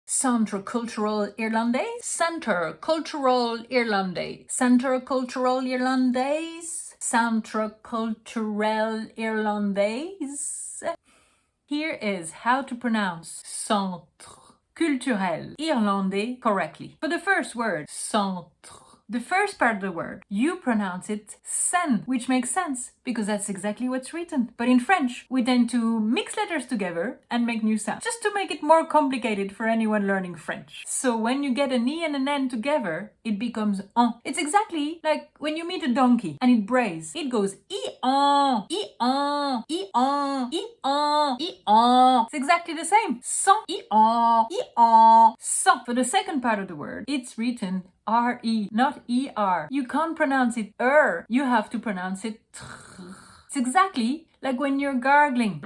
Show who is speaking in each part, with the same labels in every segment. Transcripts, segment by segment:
Speaker 1: Centre Culturel Irlandais, Centre Culturel Irlandais, Centre Culturel Irlandais, Centre Culturel Irlandais. Here is how to pronounce Centre Culturel Irlandais correctly. For the first word, centre, the first part of the word, you pronounce it sen, which makes sense because that's exactly what's written. But in French, we tend to mix letters together and make new sounds, just to make it more complicated for anyone learning French. So when you get an E and an N together, it becomes en. It's exactly like when you meet a donkey and it brays. It goes E-en, E-en, E-en, E-en, E-en. It's exactly the same. Sans, E-en, E-en, sans. For the second part of the word, it's written R-E, not E-R. You can't pronounce it you have to pronounce it tr. It's exactly like when you're gargling.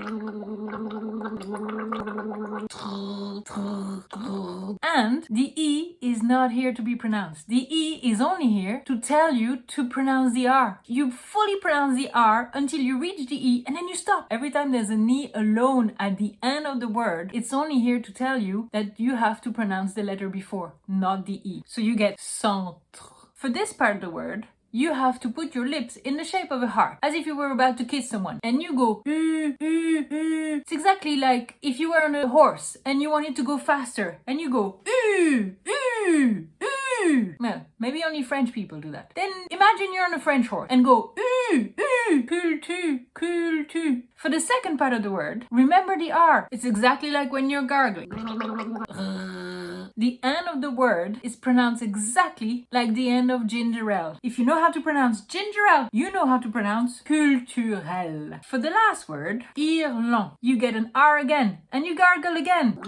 Speaker 1: And the E is not here to be pronounced. The E is only here to tell you to pronounce the R. You fully pronounce the R until you reach the E and then you stop. Every time there's an E alone at the end of the word, it's only here to tell you that you have to pronounce the letter before, not the E. So you get centre. For this part of the word, you have to put your lips in the shape of a heart, as if you were about to kiss someone. And you go, It's exactly like if you were on a horse and you wanted to go faster, and you go, Well, maybe only French people do that. Then imagine you're on a French horse and go, cool tu. For the second part of the word, remember the R. It's exactly like when you're gargling. The end of the word is pronounced exactly like the end of ginger ale. If you know how to pronounce ginger ale, you know how to pronounce culturel. For the last word, Irland, you get an R again, and you gargle again.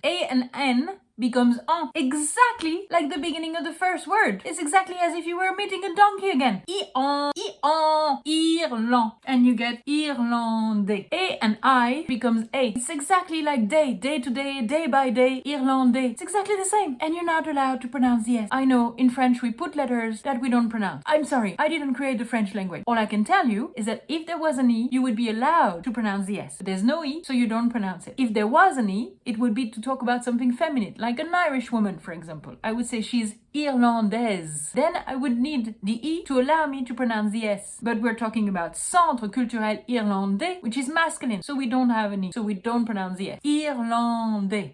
Speaker 1: A and N becomes en, exactly like the beginning of the first word. It's exactly as if you were meeting a donkey again. I-en, Irland, and you get Irlandais. A and I becomes A. It's exactly like day to day, day by day, Irlandais. It's exactly the same. And you're not allowed to pronounce the S. I know, in French we put letters that we don't pronounce. I'm sorry, I didn't create the French language. All I can tell you is that if there was an E, you would be allowed to pronounce the S. But there's no E, so you don't pronounce it. If there was an E, it would be to talk about something feminine, like an Irish woman, for example. I would say she's Irlandaise. Then I would need the E to allow me to pronounce the S. But we're talking about Centre Culturel Irlandais, which is masculine, so we don't have an E, so we don't pronounce the S. Irlandais.